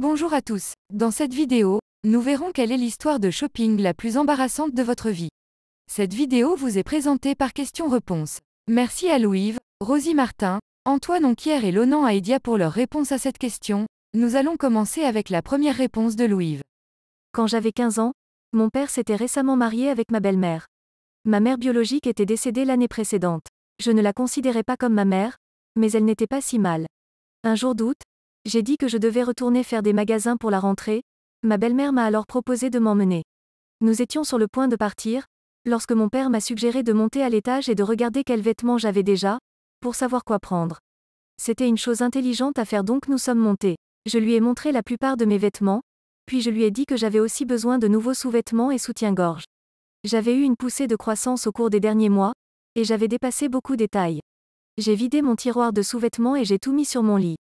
Bonjour à tous. Dans cette vidéo, nous verrons quelle est l'histoire de shopping la plus embarrassante de votre vie. Cette vidéo vous est présentée par questions-réponses. Merci à Louis, Rosie Martin, Antoine Onquière et Lonan Aedia pour leur réponse à cette question. Nous allons commencer avec la première réponse de Louis. Quand j'avais 15 ans, mon père s'était récemment marié avec ma belle-mère. Ma mère biologique était décédée l'année précédente. Je ne la considérais pas comme ma mère, mais elle n'était pas si mal. Un jour d'août, j'ai dit que je devais retourner faire des magasins pour la rentrée. Ma belle-mère m'a alors proposé de m'emmener. Nous étions sur le point de partir, lorsque mon père m'a suggéré de monter à l'étage et de regarder quels vêtements j'avais déjà, pour savoir quoi prendre. C'était une chose intelligente à faire, donc nous sommes montés. Je lui ai montré la plupart de mes vêtements, puis je lui ai dit que j'avais aussi besoin de nouveaux sous-vêtements et soutiens-gorge. J'avais eu une poussée de croissance au cours des derniers mois, et j'avais dépassé beaucoup des tailles. J'ai vidé mon tiroir de sous-vêtements et j'ai tout mis sur mon lit.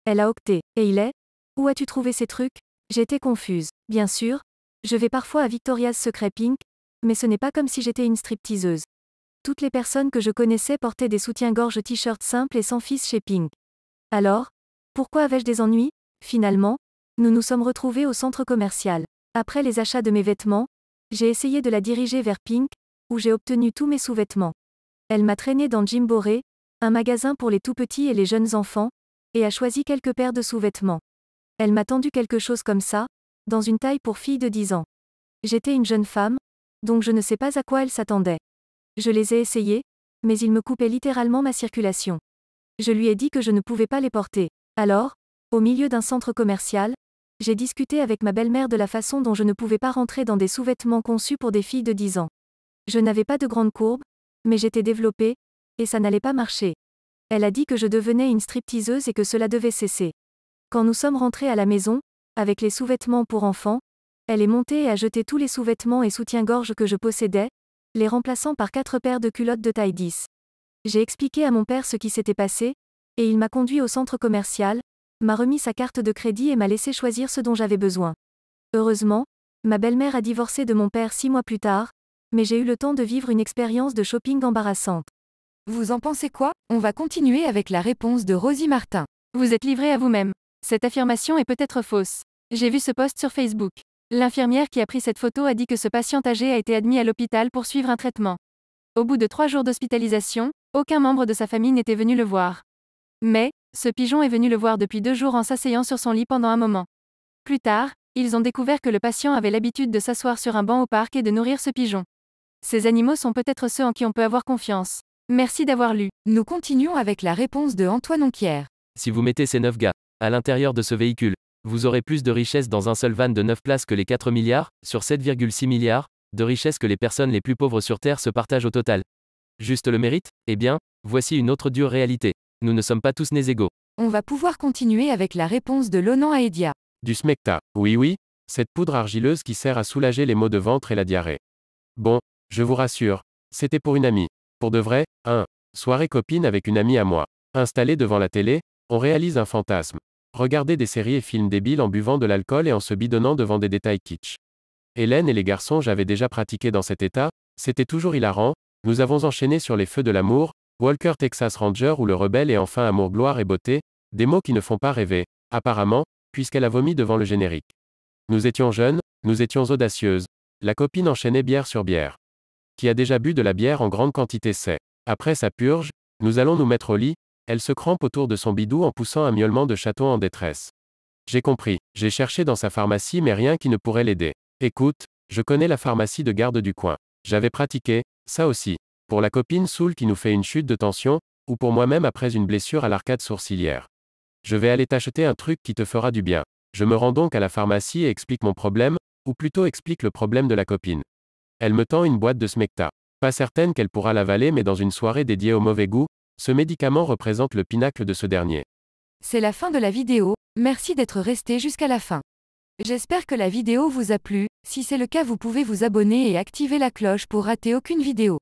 Elle a octé. Et il est ? Où as-tu trouvé ces trucs ? J'étais confuse. Bien sûr, je vais parfois à Victoria's Secret Pink, mais ce n'est pas comme si j'étais une stripteaseuse. Toutes les personnes que je connaissais portaient des soutiens-gorge t-shirts simples et sans fils chez Pink. Alors, pourquoi avais-je des ennuis ? Finalement, nous nous sommes retrouvés au centre commercial. Après les achats de mes vêtements, j'ai essayé de la diriger vers Pink, où j'ai obtenu tous mes sous-vêtements. Elle m'a traîné dans Gymboree, un magasin pour les tout-petits et les jeunes enfants, et a choisi quelques paires de sous-vêtements. Elle m'a tendu quelque chose comme ça, dans une taille pour fille de 10 ans. J'étais une jeune femme, donc je ne sais pas à quoi elle s'attendait. Je les ai essayés, mais ils me coupaient littéralement ma circulation. Je lui ai dit que je ne pouvais pas les porter. Alors, au milieu d'un centre commercial, j'ai discuté avec ma belle-mère de la façon dont je ne pouvais pas rentrer dans des sous-vêtements conçus pour des filles de 10 ans. Je n'avais pas de grandes courbes, mais j'étais développée, et ça n'allait pas marcher. Elle a dit que je devenais une stripteaseuse et que cela devait cesser. Quand nous sommes rentrés à la maison, avec les sous-vêtements pour enfants, elle est montée et a jeté tous les sous-vêtements et soutiens-gorge que je possédais, les remplaçant par 4 paires de culottes de taille 10. J'ai expliqué à mon père ce qui s'était passé, et il m'a conduit au centre commercial, m'a remis sa carte de crédit et m'a laissé choisir ce dont j'avais besoin. Heureusement, ma belle-mère a divorcé de mon père 6 mois plus tard, mais j'ai eu le temps de vivre une expérience de shopping embarrassante. Vous en pensez quoi ? On va continuer avec la réponse de Rosie Martin. Vous êtes livré à vous-même. Cette affirmation est peut-être fausse. J'ai vu ce post sur Facebook. L'infirmière qui a pris cette photo a dit que ce patient âgé a été admis à l'hôpital pour suivre un traitement. Au bout de 3 jours d'hospitalisation, aucun membre de sa famille n'était venu le voir. Mais, ce pigeon est venu le voir depuis 2 jours en s'asseyant sur son lit pendant un moment. Plus tard, ils ont découvert que le patient avait l'habitude de s'asseoir sur un banc au parc et de nourrir ce pigeon. Ces animaux sont peut-être ceux en qui on peut avoir confiance. Merci d'avoir lu. Nous continuons avec la réponse de Antoine Onquière. Si vous mettez ces 9 gars à l'intérieur de ce véhicule, vous aurez plus de richesse dans un seul van de 9 places que les 4 milliards, sur 7,6 milliards, de richesse que les personnes les plus pauvres sur Terre se partagent au total. Juste le mérite ? Eh bien, voici une autre dure réalité. Nous ne sommes pas tous nés égaux. On va pouvoir continuer avec la réponse de Lonan Aedia. Du smecta. Oui, cette poudre argileuse qui sert à soulager les maux de ventre et la diarrhée. Bon, je vous rassure, c'était pour une amie. Pour de vrai, soirée copine avec une amie à moi. Installée devant la télé, on réalise un fantasme. Regarder des séries et films débiles en buvant de l'alcool et en se bidonnant devant des détails kitsch. Hélène et les garçons j'avais déjà pratiqué dans cet état, c'était toujours hilarant, nous avons enchaîné sur les feux de l'amour, Walker Texas Ranger ou le rebelle et enfin amour, gloire et beauté, des mots qui ne font pas rêver, apparemment, puisqu'elle a vomi devant le générique. Nous étions jeunes, nous étions audacieuses. La copine enchaînait bière sur bière. Qui a déjà bu de la bière en grande quantité sait. Après sa purge, nous allons nous mettre au lit, elle se crampe autour de son bidou en poussant un miaulement de chaton en détresse. J'ai compris, j'ai cherché dans sa pharmacie mais rien qui ne pourrait l'aider. Écoute, je connais la pharmacie de garde du coin. J'avais pratiqué, ça aussi. Pour la copine saoule qui nous fait une chute de tension, ou pour moi-même après une blessure à l'arcade sourcilière. Je vais aller t'acheter un truc qui te fera du bien. Je me rends donc à la pharmacie et explique mon problème, ou plutôt explique le problème de la copine. Elle me tend une boîte de smecta. Pas certaine qu'elle pourra l'avaler mais dans une soirée dédiée au mauvais goût, ce médicament représente le pinacle de ce dernier. C'est la fin de la vidéo, merci d'être resté jusqu'à la fin. J'espère que la vidéo vous a plu, si c'est le cas vous pouvez vous abonner et activer la cloche pour rater aucune vidéo.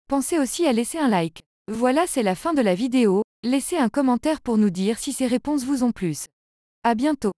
Pensez aussi à laisser un like. Voilà, c'est la fin de la vidéo, laissez un commentaire pour nous dire si ces réponses vous ont plu. À bientôt.